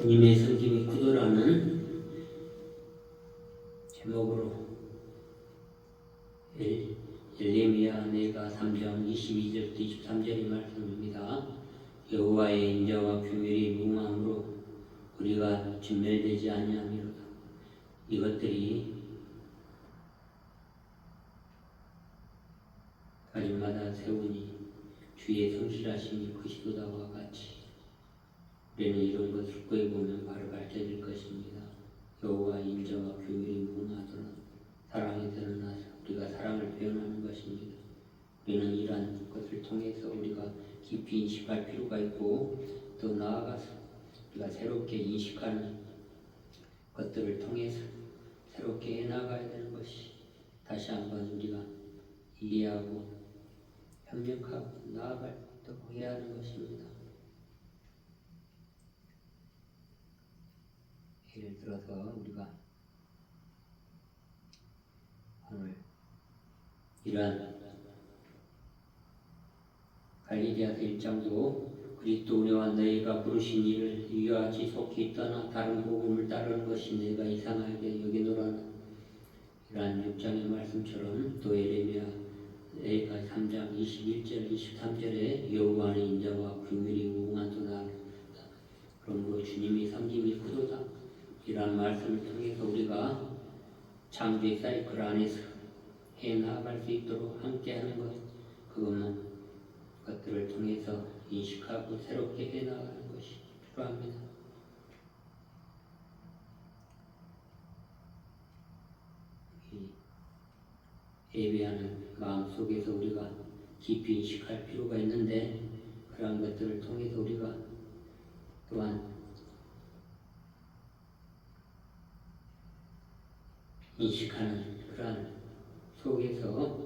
주님의 성김이 구도라는 제목으로 예레미야 내가 3장 22절부터 23절의 말씀입니다. 여호와의 인자와 규율이 무궁함으로 우리가 진멸되지 아니하미로다. 이것들이 가림마다 세우니 주의 성실하심이 크시도다와 같이 우리는 이런 것을 구해보면 바로 밝혀질 것입니다. 여호와의 인자와 규율이 무궁하도록 사랑이 드러나서 우리가 사랑을 표현하는 것입니다. 우리는 이러한 것을 통해서 우리가 깊이 인식할 필요가 있고 또 나아가서 우리가 새롭게 인식하는 것들을 통해서 새롭게 해나가야 되는 것이 다시 한번 우리가 이해하고 협력하고 나아가도록 해야 하는 것입니다. 예를 들어서 우리가 오늘 이러한 갈릴리아서 1장도 그리스도 우리와 너희가 부르신 일을 이와 같이 속히 떠나 다른 복음을 따르는 것이 내가 이상하게 여기노라는 이러한 6장의 말씀처럼 또 예레미야 내가 3장 21절 23절에 여호와의 인자와 규율이 무궁하도다. 그러므로 주님이 섬김이 크도다. 이러한 말씀을 통해서 우리가 창조의 사이클 안에서 해나갈 수 있도록 함께하는 것, 그것들을 통해서 인식하고 새롭게 해나가는 것이 필요합니다. 예배하는 마음 속에서 우리가 깊이 인식할 필요가 있는데 그러한 것들을 통해서 우리가 또한 인식하는 그러한 속에서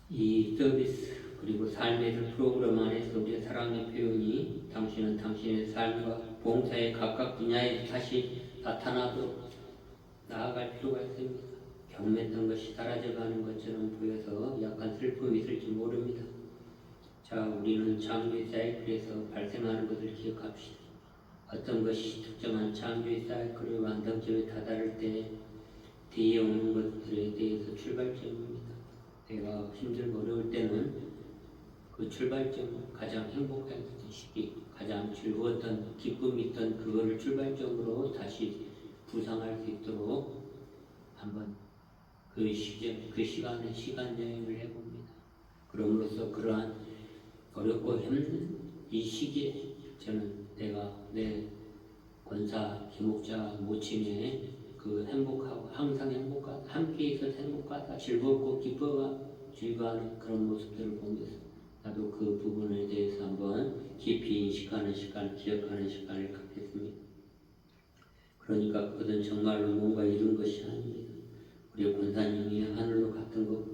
이 서비스 그리고 삶의 프로그램 안에서 우리의 사랑의 표현이 당신은 당신의 삶과 봉사의 각각 분야에 다시 나타나도록 나아갈 필요가 있습니다. 경험했던 것이 사라져가는 것처럼 보여서 약간 슬픔이 있을지 모릅니다. 자, 우리는 창조의 사이클에서 발생하는 것을 기억합시다. 어떤 것이 특정한 창조의 사이클의 완성점에 다다를 때 뒤에 오는 것들에 대해서 출발점입니다. 내가 힘들고 어려울 때는 그 출발점, 가장 행복했던 시기, 가장 즐거웠던 기쁨이 있던 그거를 출발점으로 다시 부상할 수 있도록 한번 그 시간에 시간 여행을 해봅니다. 그럼으로써 그러한 어렵고 힘든 이 시기에 저는 내가 내 권사 김옥자 모친의 그 행복하고 항상 행복하다, 함께 있어서 행복하다, 즐겁고 기뻐하고 즐거워하는 그런 모습들을 보면서 나도 그 부분에 대해서 한번 깊이 인식하는 시간, 기억하는 시간을 갖겠습니다. 그러니까 그것은 정말로 뭔가 이룬 것이 아닙니다. 우리 권사님이 하늘로 갔던 것,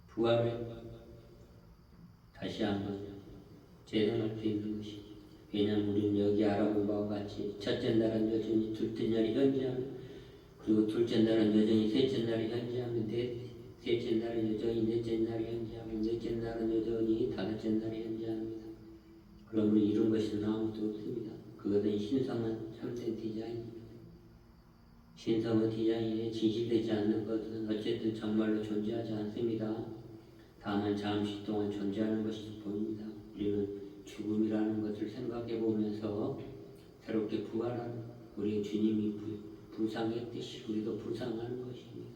부활을 다시 한번 재생할 수 있는 것이. 왜냐하면 우리는 여기 알아본 바와 같이 첫째 날은 여전히 둘째 날이 현지하며 그리고 둘째 날은 여전히 셋째 날이 현지하며 셋째 날은 여전히 넷째 날이 현지하며 넷째 날은 여전히 다섯째 날이 현지합니다. 그러므로 이런 것은 아무도 없습니다. 그것은 신성한 참된 디자인입니다. 신성한 디자인에 진실되지 않는 것은 어쨌든 정말로 존재하지 않습니다. 다만 잠시 동안 존재하는 것이 보입니다. 우리는 죽음이라는 것을 생각해 보면서 새롭게 부활하는 우리 주님이 부상했듯이 우리도 부상하는 것입니다.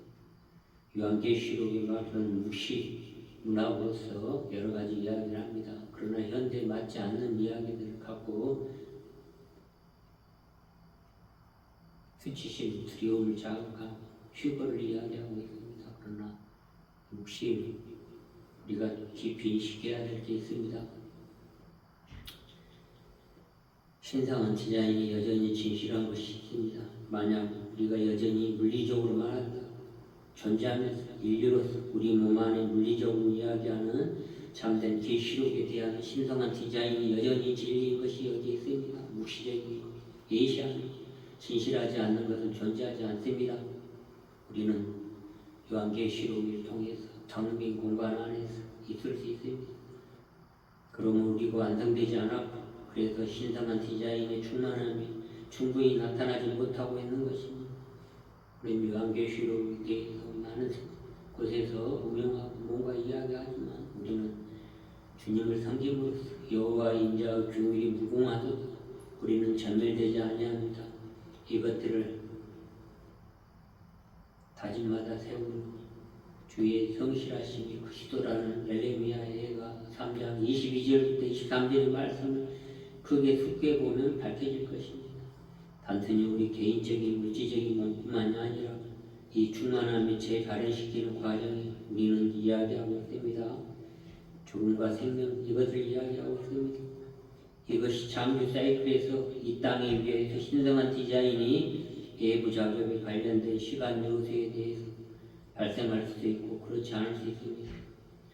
요한계시록의 말은 묵시문학으로서 여러 가지 이야기를 합니다. 그러나 현대에 맞지 않는 이야기들을 갖고 수치심, 두려움을 자극하고 휴거를 이야기하고 있습니다. 그러나 묵시 우리가 깊이 인식해야 될 게 있습니다. 신성한 디자인이 여전히 진실한 것이 있습니다. 만약 우리가 여전히 물리적으로 말한다, 존재하면서 인류로서 우리 몸 안에 물리적으로 이야기하는 참된 계시록에 대한 신성한 디자인이 여전히 진리인 것이 여기 있습니다. 묵시적인 것, 예시하는 것, 진실하지 않는 것은 존재하지 않습니다. 우리는 요한계시록을 통해서 정빈 공간 안에서 있을 수 있습니다. 그러면 우리가 완성되지 않았고 그래서 신성한 디자인의 충만함이 충분히 나타나지 못하고 있는 것입니다. 우리는 요한계시록에 대해서 많은 곳에서 우명하고 뭔가 이야기하지만 우리는 주님을 섬김으로써 여호와의 인자의 규율이 무궁하도다. 우리는 전멸되지 아니합니다. 이것들을 다짐마다 세우는 주의 성실하심이 크시도라는 엘레미야가 3장 22절부터 23절의 말씀을 크게 숙게 보면 밝혀질 것입니다. 단순히 우리 개인적인 물질적인 것뿐만이 아니라 이 충만함이 재발현시키는 과정에 우리는 이야기하고 있습니다. 죽음과 생명 이것을 이야기하고 있습니다. 이것이 장류 사이클에서 이 땅에 위해서 신성한 디자인이 외부 작업에 관련된 시간 요소에 대해서 발생할 수도 있고 그렇지 않을 수 있습니다.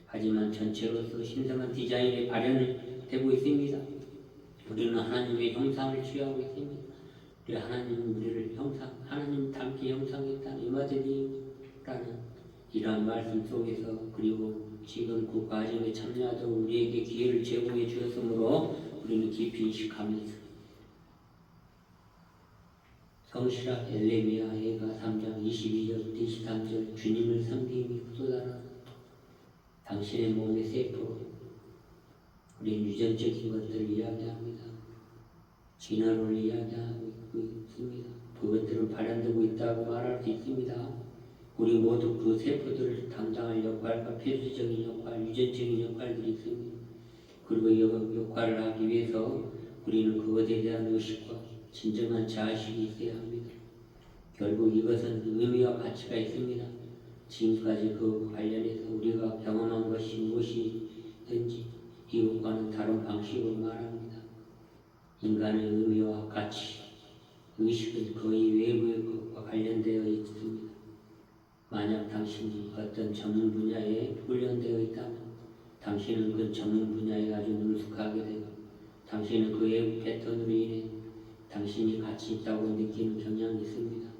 하지만 전체로서 신성한 디자인의 발현이 되고 있습니다. 우리는 하나님의 형상을 취하고 있습니다. 우리 하나님은 우리를 하나님 닮게 형상했다는 이마들이라는 이러한 말씀 속에서 그리고 지금 그 과정에 참여하도록 우리에게 기회를 제공해 주었으므로 우리는 깊이 인식합니다. 성실한 엘레미야가 3장 22절부터 23절 주님을 섬김이 쏟아나 당신의 몸의 세포로 우리는 유전적인 것들을 이야기합니다. 진화를 이야기하고 있습니다. 그것들은 발현되고 있다고 말할 수 있습니다. 우리 모두 그 세포들을 담당할 역할과 필수적인 역할, 유전적인 역할들이 있습니다. 그리고 이 역할을 하기 위해서 우리는 그것에 대한 의식과 진정한 자아식이 있어야 합니다. 결국 이것은 의미와 가치가 있습니다. 지금까지 그 관련해서 우리가 경험한 것이 무엇이든지 이것과는 다른 방식으로 말합니다. 인간의 의미와 가치, 의식은 거의 외부의 것과 관련되어 있습니다. 만약 당신이 어떤 전문 분야에 훈련되어 있다면 당신은 그 전문 분야에 아주 능숙하게 되고 당신은 그 외부 패턴으로 인해 당신이 가치 있다고 느끼는 경향이 있습니다.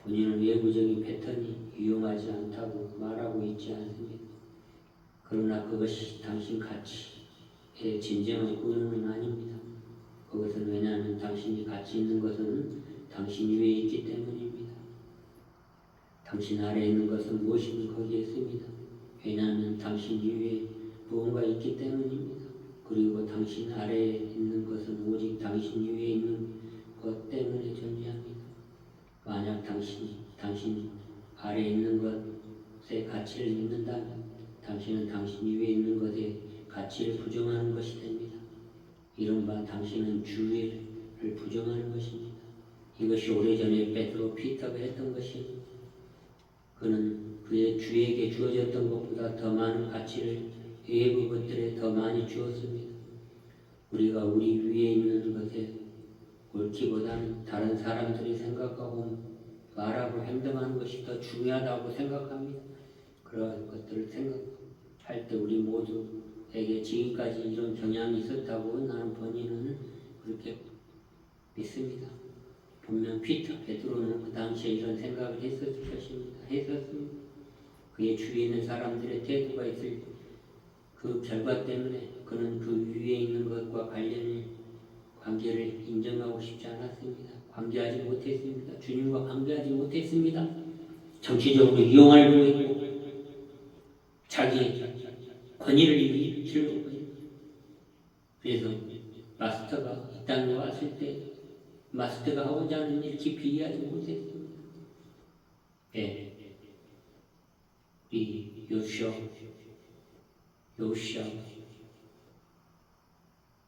본인은 외부적인 패턴이 유용하지 않다고 말하고 있지 않습니다. 그러나 그것이 당신 가치의 진정한 근원은 아닙니다. 그것은 왜냐하면 당신이 가치 있는 것은 당신 위에 있기 때문입니다. 당신 아래에 있는 것은 무엇이든 거기에 있습니다. 왜냐하면 당신 위에 무언가 있기 때문입니다. 그리고 당신 아래에 있는 것은 오직 당신 위에 있는 것 때문에 존재합니다. 만약 당신 아래에 있는 것의 가치를 믿는다면 당신은 당신 위에 있는 것의 가치를 부정하는 것이 됩니다. 이른바 당신은 주의를 부정하는 것입니다. 이것이 오래전에 베드로 피터가 했던 것입니다. 그는 그의 주에게 주어졌던 것보다 더 많은 가치를 외부 것들에 더 많이 주었습니다. 우리가 우리 위에 있는 것에 옳기보다는 다른 사람들이 생각하고 말하고 행동하는 것이 더 중요하다고 생각합니다. 그런 것들을 생각할 때 우리 모두에게 지금까지 이런 경향이 있었다고 나는 본인은 그렇게 믿습니다. 분명 베드로는 그 당시에 이런 생각을 했었을 것입니다. 했었습니다. 그의 주위에 있는 사람들의 태도가 있을 그 결과 때문에 그는 그 위에 있는 것과 관계를 인정하고 싶지 않았습니다. 관계하지 못했습니다. 주님과 관계하지 못했습니다. 정치적으로 이용하려고 했고 자기 권위를 이기려고 했고 그래서 마스터가 이 땅에 왔을 때 마스터가 하고자 하는 일 깊이 이해하지 못했습니다. 이 요시아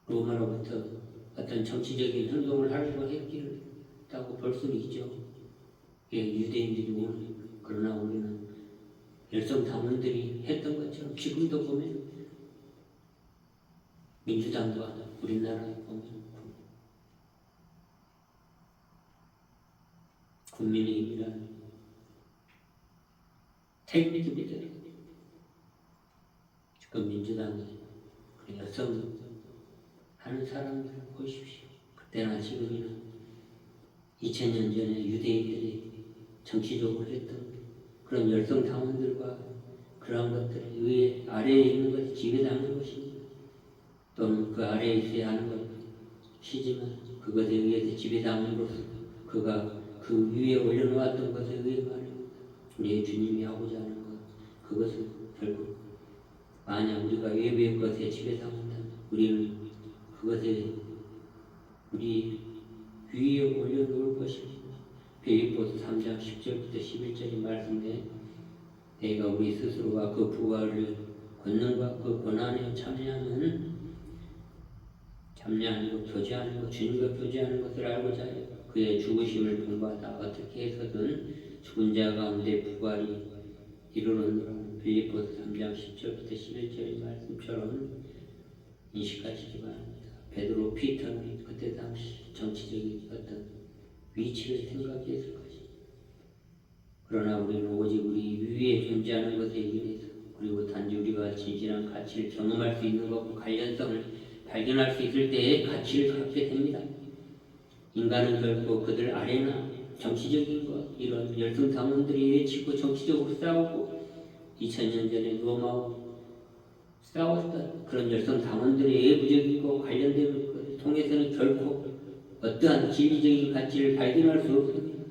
로마로부터 어떤 정치적인 행동을 하려고 했다고 볼 수는 있죠. 유대인들이 오는 그러나 우리는 열성 당원들이 했던 것처럼 지금도 보면 민주당도 우리나라에 보면 국민의힘이라는 태극기입니다. 지금 민주당이 여성 하는 사람들 보십시오. 그때나 지금이나 2000년 전에 유대인들이 정치적으로 했던 그런 열성 당원들과 그런 것들을 의회 아래에 있는 것이 지배당하는 것입니다. 또는 그 아래에 있어야 하는 것이지만 그것에 의해서 지배당함으로써 그가 그 위에 올려놓았던 것에 의해 말입니다. 우리의 주님이 하고자 하는 것, 그것은 결국 만약 우리가 외부의 것에 지배당한다면 우리는 그것에 우리 위에 올려놓을 것입니다. 빌립보서 3장 10절부터 11절의 말씀에 내가 우리 스스로가 그 부활을 권능과 그 권한에 참여하는 것, 교제하는 것, 주님과 교제하는 것을 알고자 하여 그의 죽으심을 본받아 어떻게 해서든 죽은 자 가운데 부활이 이르느니라. 빌립보서 3장 10절부터 11절의 말씀처럼 인식하시기 바랍니다. 베드로, 피터는 그때 당시 정치적인 어떤 위치를 생각했을 것입니다. 그러나 우리는 오직 우리 위에 존재하는 것에 인해서 그리고 단지 우리가 진실한 가치를 경험할 수 있는 것과 관련성을 발견할 수 있을 때에 가치를 갖게 됩니다. 인간은 결코 그들 아래나 정치적인 것, 이런 열성 당원들이 외치고 정치적으로 싸우고 2000년 전에 로마와 싸웠던 그런 열성 당원들의 외부적인 것 관련된 것을 통해서는 결코 어떠한 진리적인 가치를 발견할 수 없습니다.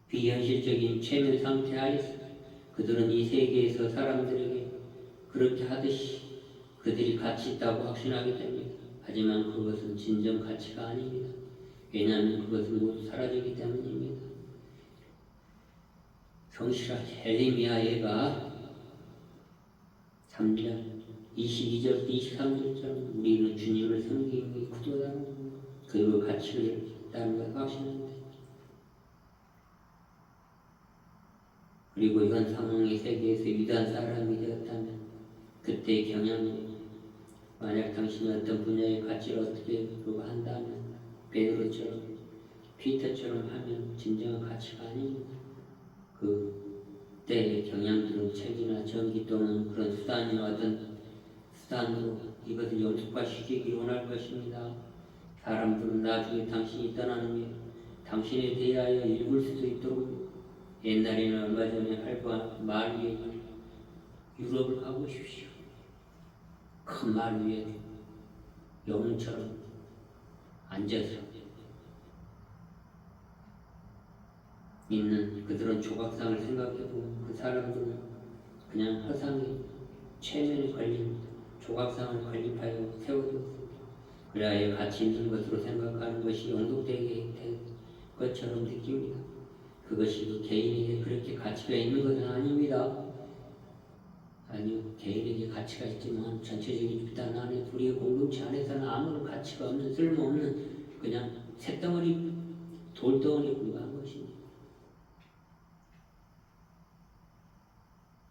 비현실적인 최면 상태 하에서 그들은 이 세계에서 사람들에게 그렇게 하듯이 그들이 가치 있다고 확신하게 됩니다. 하지만 그것은 진정 가치가 아닙니다. 왜냐하면 그것은 모두 사라지기 때문입니다. 성실한 엘리미야가 3장 22절 23절처럼 우리는 주님을 섬기기 구도다는 그리고 가치를 있다는 것을 확신합니다. 그리고 이런 상황의 세계에서 위대한 사람이 되었다면 그때의 경향이 만약 당신이 어떤 분야의 가치를 어떻게 한다면 베드로처럼 피터처럼 하면 진정한 가치가 아닙니다. 그 때의 경향들은 책이나 전기 또는 그런 수단이나 어떤 수단으로 이것을 영속화시키기 원할 것입니다. 사람들은 나중에 당신이 떠나는 일, 당신에 대하여 읽을 수도 있도록 옛날에는 얼마 전에 할과 말 위에 유럽을 가보십시오. 큰 말 위에 영웅처럼 앉아서 있는 그들은 조각상을 생각해보면 그 사람들은 그냥 허상의 최면에 걸린 조각상을 건립하여 세워두었습니다. 그래야 가치 있는 것으로 생각하는 것이 영속되게 된 것처럼 느낍니다. 그것이 그 개인에게 그렇게 가치가 있는 것은 아닙니다. 아니요, 개인에게 가치가 있지만 전체적인 집단 안에 우리의 공동체 안에서는 아무런 가치가 없는 쓸모없는 그냥 쇳덩어리 돌덩어리에 불과한 것입니다.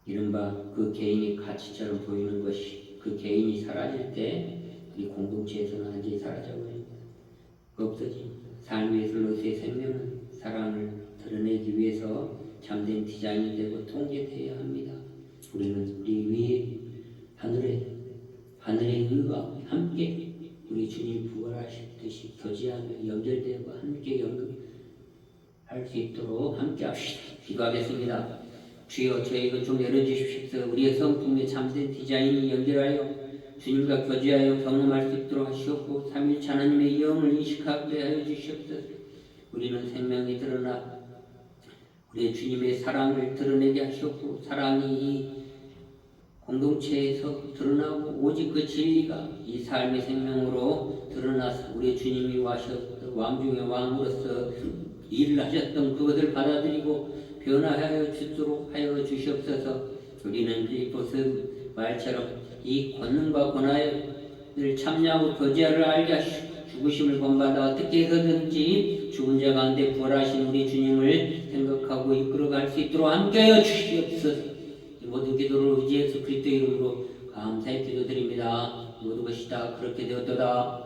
이른바 그 개인이 가치처럼 보이는 것이 그 개인이 사라질 때 이 공동체에서는 완전히 사라져버립니다. 없어집니다. 삶의 슬로스의 생명은 사랑을 드러내기 위해서 참된 디자인이 되고 통제되어야 합니다. 우리는 우리 위에 하늘의 의와 함께 우리 주님 부활하셨듯이 교제하며 연결되고 함께 연극할 수 있도록 함께 합시다. 기도하겠습니다. 주여 저희 것 좀 열어주십시오. 우리의 성품의 참된 디자인이 연결하여 주님과 교제하여 경험할 수 있도록 하시옵고 삼위일체 하나님의 영을 인식하게 하여 주시옵소서. 우리는 생명이 드러나 우리의 주님의 사랑을 드러내게 하시옵고 사랑이 이 공동체에서 드러나고 오직 그 진리가 이 삶의 생명으로 드러나서 우리 주님이 왕 중의 왕으로서 일을 하셨던 그것을 받아들이고 변화하여 주도록 하여 주시옵소서. 우리는 빌립보서 말처럼 이 권능과 권한을 참여하고 교제를 알게 하시고 죽으심을 본받아 어떻게 해서든지 죽은 자 가운데 부활하신 우리 주님을 생각하고 이끌어갈 수 있도록 함께하여 주시옵소서. 이 모든 기도를 우리 예수 그리스도 이름으로 감사히 기도드립니다. 모든 것이 다 그렇게 되었도다.